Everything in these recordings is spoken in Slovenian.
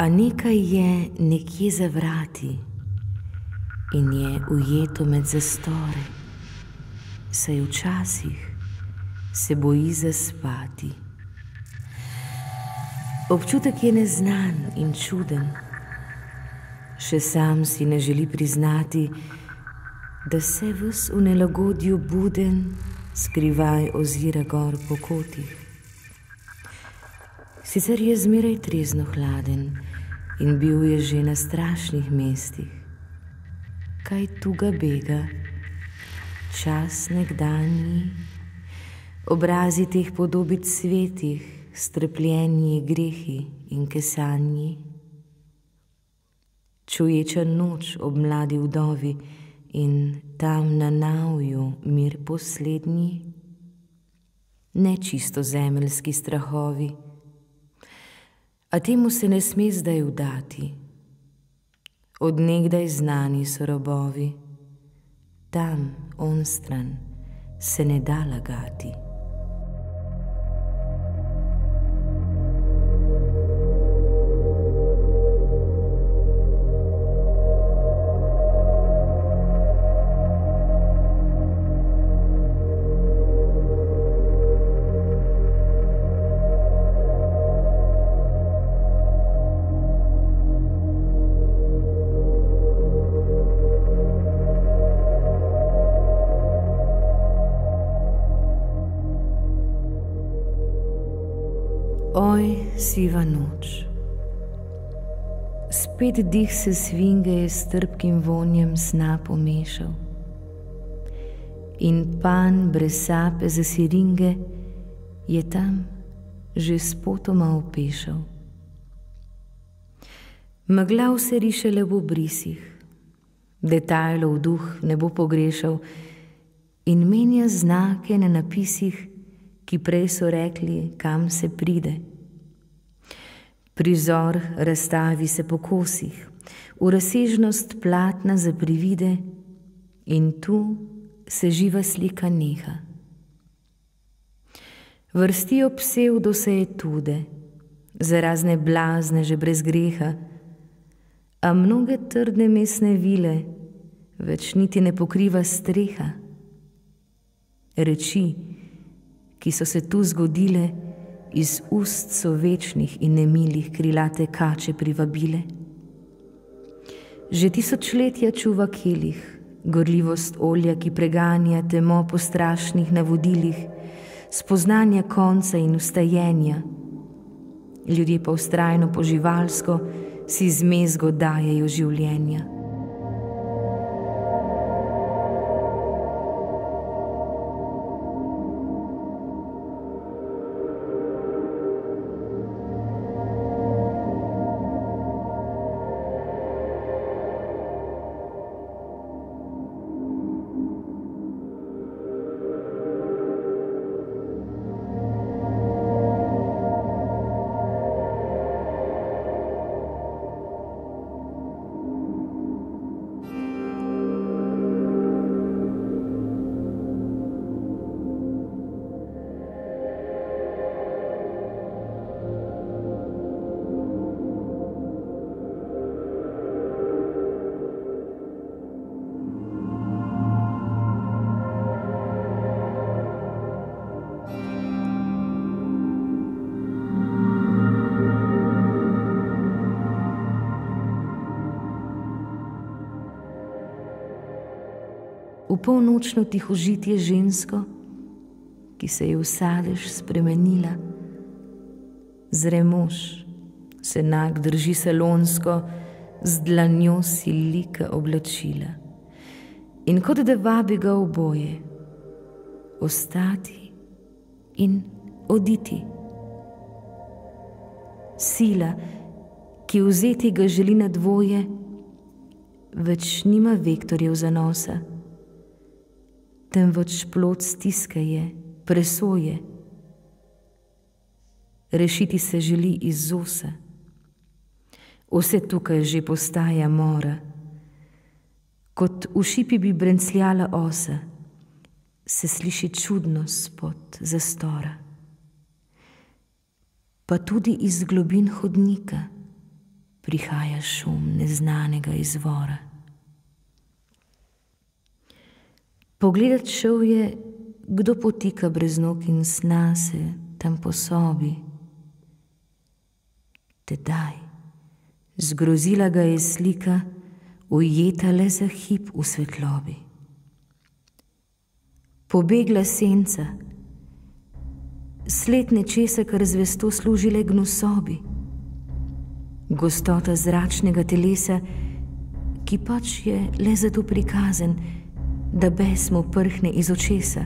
A nekaj je nekje za vrati in je ujeto med zastore, saj včasih se boji zaspati. Občutek je neznan in čuden, še sam si ne želi priznati, da se ves v nelagodju buden skrivaj ozira gor po kotih. Sicer je zmeraj trezno hladen in bil je že na strašnih mestih. Kaj tu ga bega, čas nekdanji, obrazi teh podobic svetih, strpljenji, grehi in kesanji. Čuječa noč ob mladi vdovi in tam na navju mir poslednji. Ne čisto zemeljski strahovi, a temu se ne sme zdaj vdati. Od nekdaj znani so robovi, tam, onstran, se ne da lagati. Oj, siva noč. Spet dih se svinge je s trpkim vonjem sna pomešal in pan brez sape za siringe je tam že spotoma opešal. Megla se riše le v obrisih, detajlov duh ne bo pogrešal in menja znake na napisih, ki prej so rekli, kam se pride. Prizor razstavi se po kosih, v razsežnost platna zaprivide in tu se živa slika neha. Vrstijo psevdosejetude, za razne blazne že brez greha, a mnoge trdne mesne vile več niti ne pokriva streha. Reči, ki so se tu zgodile, iz ust so večnih in nemilih krilate kače privabile. Že tisočletja čuva kelih, gorljivost olja, ki preganja temo po strašnih navodilih, spoznanja konca in ustajenja. Ljudje pa vztrajno poživalsko si zmezgo dajejo življenja. V polnočno tihožitje žensko, ki se je v sadež spremenila, zre mož, se nag drži salonsko, z dlanjo si lika oblačila in kot da vabi ga oboje, ostati in oditi. Sila, ki vzeti ga želi na dvoje, več nima vektorjev zanosa, temveč plod stiske je, presoje. Rešiti se želi iz zosa. Vse tukaj že postaja mora. Kot v šipi bi brencljala osa, se sliši čudno spod zastora. Pa tudi iz globin hodnika prihaja šum neznanega izvora. Pogledat šel je, kdo potika brez nog in sna se tam po sobi. Tedaj zgrozila ga je slika, ujeta le za hip v svetlobi. Pobegla senca, sled nečesa, kar zvesto služi le gnusobi. Gostota zračnega telesa, ki pač je le zato prikazan, da bes mu prhne iz očesa.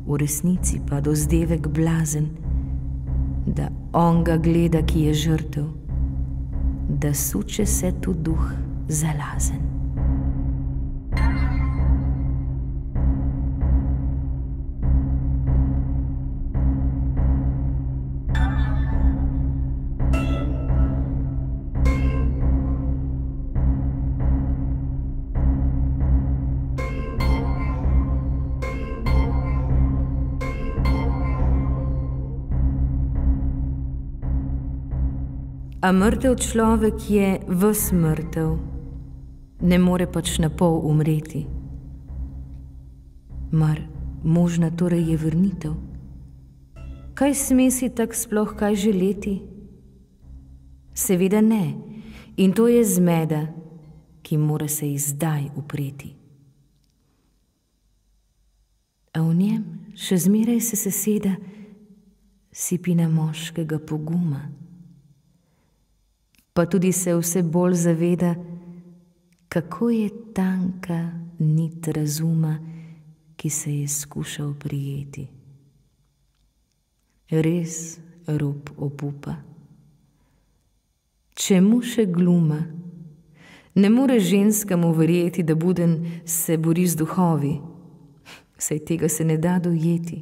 V resnici pa dozdevek blazen, da on ga gleda, ki je žrtev, da suče se tu duh zalazen. A mrtev človek je ves mrtev, ne more pač na pol umreti. Mar možna torej je vrnitev? Kaj sme si tak sploh kaj želeti? Seveda ne, in to je zmeda, ki mora se ji zdaj upreti. A v njem še zmeraj se seseda sipina moškega poguma. Pa tudi se vse bolj zaveda, kako je tanka nit razuma, ki se je skušal prijeti. Res rob obupa. Čemu še gluma? Ne more ženska mu verjeti, da buden se bori z duhovi, saj tega se ne da dojeti.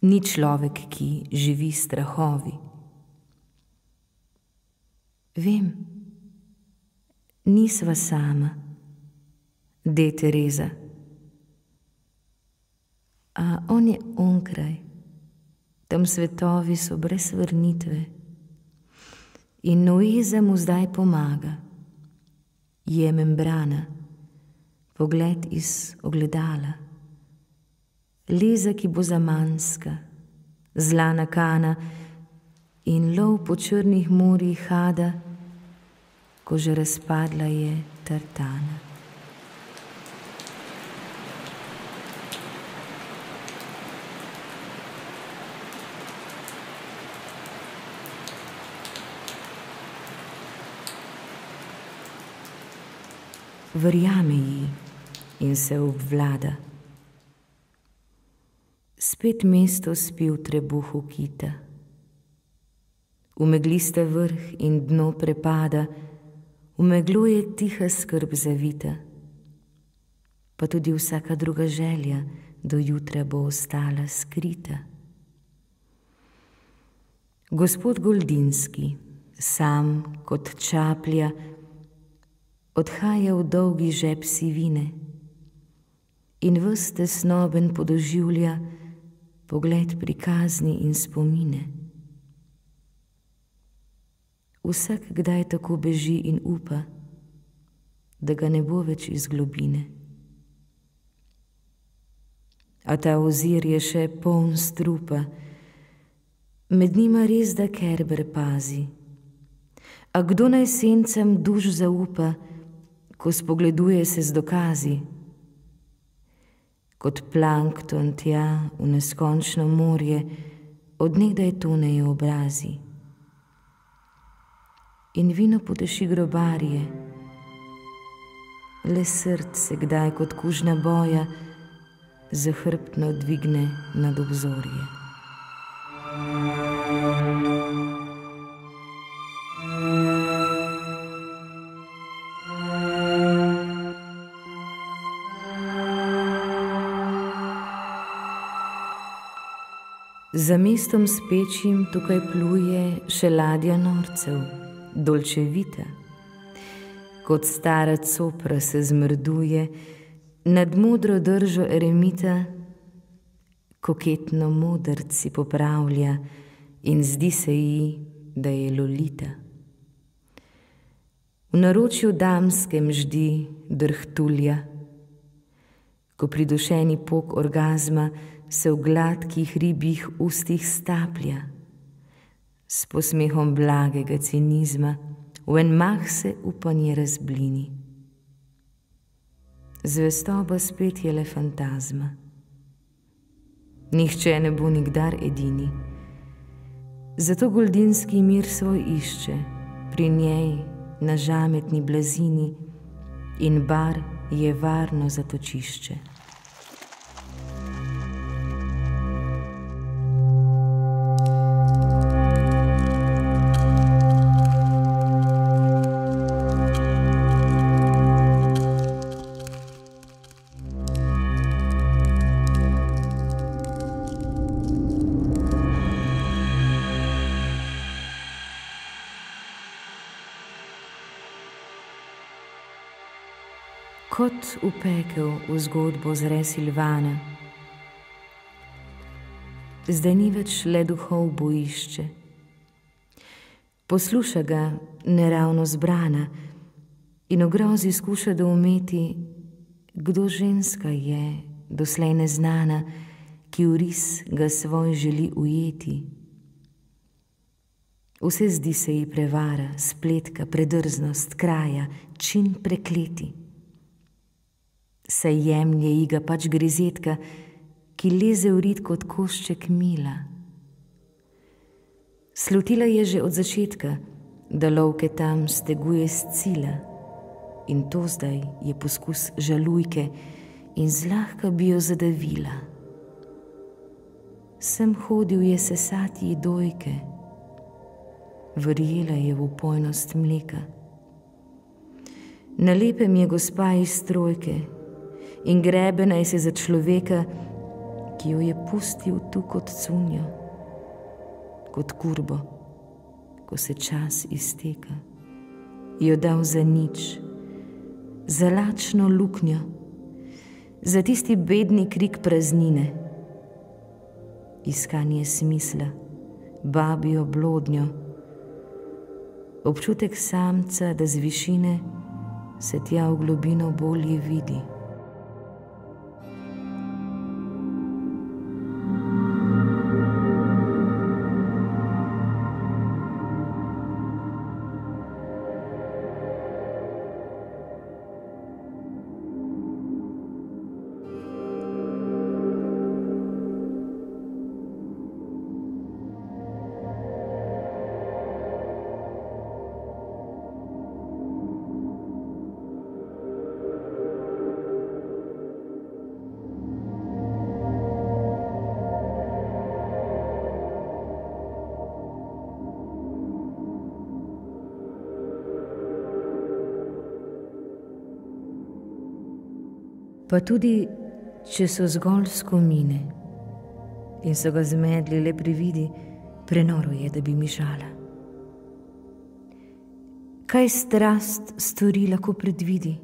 Ni človek, ki živi strahovi. Vem, nisva sama, de Tereza. A on je onkraj, tam svetovi so brez vrnitve. In Noeza mu zdaj pomaga. Je membrana, pogled iz ogledala. Leza, ki bo zamanska, zla nakana in lov po črnih morjih hada, ko že razpadla je tartana. Verjame ji in se obvlada. Spet mesto spi v trebuhu kita. V megliste vrh in dno prepada, v meglo je tiha skrb zavita, pa tudi vsaka druga želja do jutra bo ostala skrita. Gospod Goldinski, sam kot čaplja, odhaja v dolgi žep sivine in ves tesnoben podoživlja pogled prikazni in spomine. Vsak kdaj tako beži in upa, da ga ne bo več iz globine. A ta ozir je še poln strupa, med njima res da Kerber pazi. A kdo naj sencem duš zaupa, ko spogleduje se z dokazi? Kot plankton tja v neskončno morje, od nekdaj tonejo obrazi. In vino poteši grobarje, le srce kdaj kot kužna boja zahrbtno dvigne nad obzorje. Za mestom spečim tukaj pluje še ladja norcev, dolčevita. Kot stara copra se zmrduje, nad modro držo eremita, koketno modrci popravlja in zdi se ji, da je Lolita. V naročju damskem ždi drhtulja, ko pridušeni pok orgazma se v gladkih ribjih ustih staplja, s posmehom blagega cinizma v en mah se upanje razblini. Zvestoba spet je le fantazma. Nihče ne bo nikdar edini, zato goldinski mir svoj išče pri njej na žametni blazini in bar je varno zatočišče. Kot v pekel v zgodbo zre Silvana, zdaj ni več le duhov bojišče. Posluša ga neravno zbrana in v grozi skuša doumeti, kdo ženska je, doslej neznana, ki v ris ga svoj želi ujeti. Vse zdi se ji prevara, spletka, predrznost, kraja, čin prekleti. Saj jemlje ji ga pač grizetka, ki leze v rit kot košček mila. Slutila je že od začetka, da lovke tam steguje s cila, in to zdaj je poskus žalujke in zlahka bi jo zadavila. Sem hodil je sesati ji dojke, verjela je v upojnost mleka. Na lepem je gospa iz trojke in grebe naj se za človeka, ki jo je pustil tu kot cunjo, kot kurbo, ko se čas izteka, jo dal za nič, za lačno luknjo, za tisti bedni krik praznine, iskanje smisla, babjo blodnjo, občutek samca, da z višine se tja v globino bolje vidi. Pa tudi, če so zgolj skomine in so ga zmedli le prividi, prenoro je, da bi mižala. Kaj strast stori, lahko predvidi,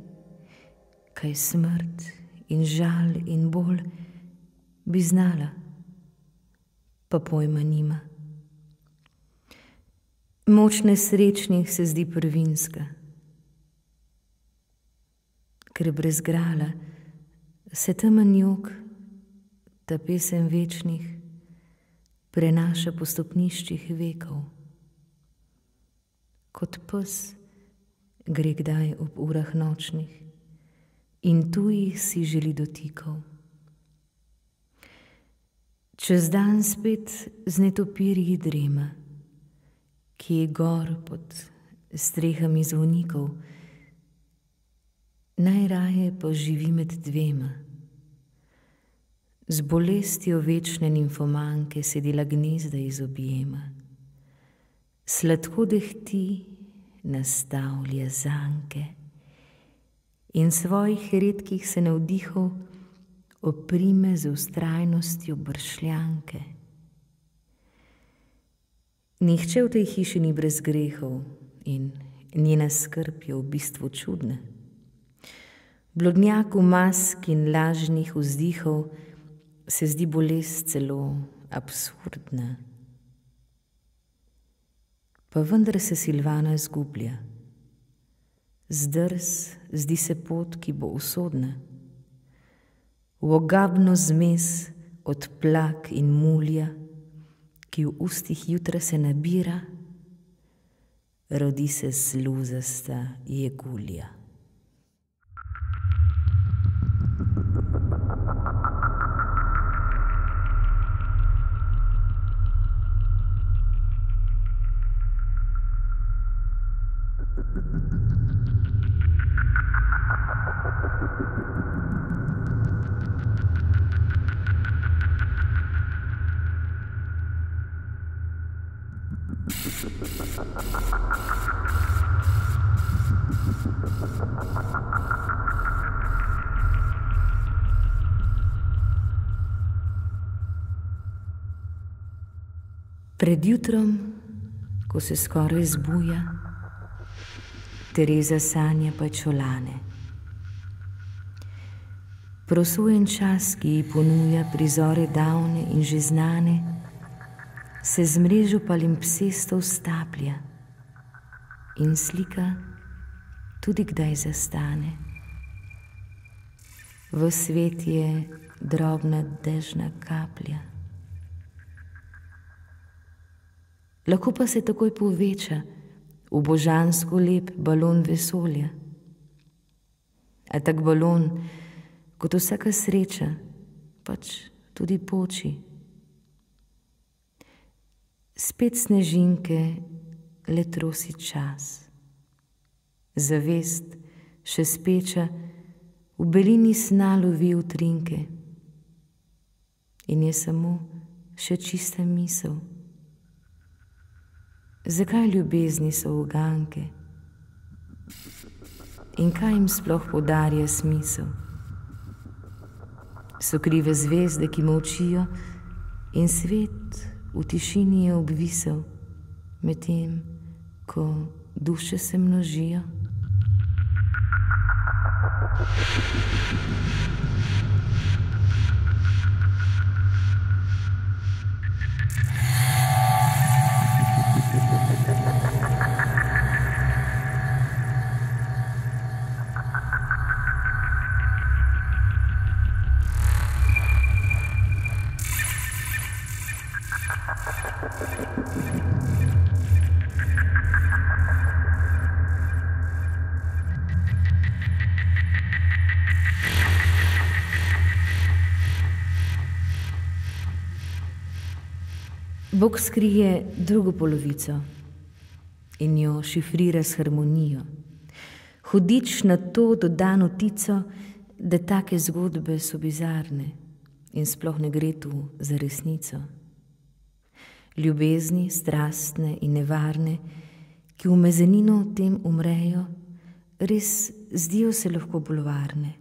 kaj smrt in žal in bol bi znala, pa pojma nima. Moč nesrečnih se zdi prvinska, ker brez grala se temen jok, ta pesem večnih, prenaša po stopniščih vekov. Kot pes gre kdaj ob urah nočnih in tujih si želi dotikov. Čez dan spet z netopirji drema, ki je gor pod strehami zvonikov, najraje pa živi med dvema. Z bolestjo večne nimfomanke se dela gnezda iz objema. Sladko dehti, nastavlja zanke in svojih redkih se navdihov oprime z vztrajnostjo bršljanke. Nihče v tej hiši ni brez grehov in njena skrb je v bistvu čudna. Blodnjak v mask in lažnih vzdihov se zdi bolest celo absurdna. Pa vendar se Silvana izgublja. Zdrs zdi se pot, ki bo usodna. V ogabno zmes od plak in mulja, ki v ustih jutra se nabira, rodi se sluzasta jegulja. Pred jutrom, ko se skoraj zbuja, Tereza sanja pajčolane. Prosojen čas, ki ji ponuja prizore davne in že znane, se z mrežo palimpsestov staplja in slika tudi kdaj zastane. V svet je drobna dežna kaplja. Lahko pa se takoj poveča v božansko lep balon vesolja. A tak balon, kot vsaka sreča, pač tudi poči. Spet snežinke le trosi čas. Zavest še speča v belini sna lovi utrinke in je samo še čista misel. Zakaj ljubezni so uganke in kaj jim sploh podarja smisel? So krive zvezde, ki molčijo in svet v tišini je obvisel, medtem ko duše se množijo. Bog skrije drugo polovico in jo šifrira s harmonijo. Hudič na to dodano tico, da take zgodbe so bizarne in sploh ne gre tu za resnico. Ljubezni, strastne in nevarne, ki v mezenino tem umrejo, res zdijo se lahko bolj varne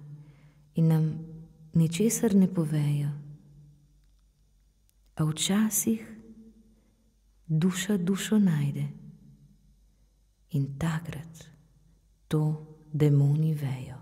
in nam ničesar ne povejo. A včasih duša dušo najde in takrat to demoni vejo.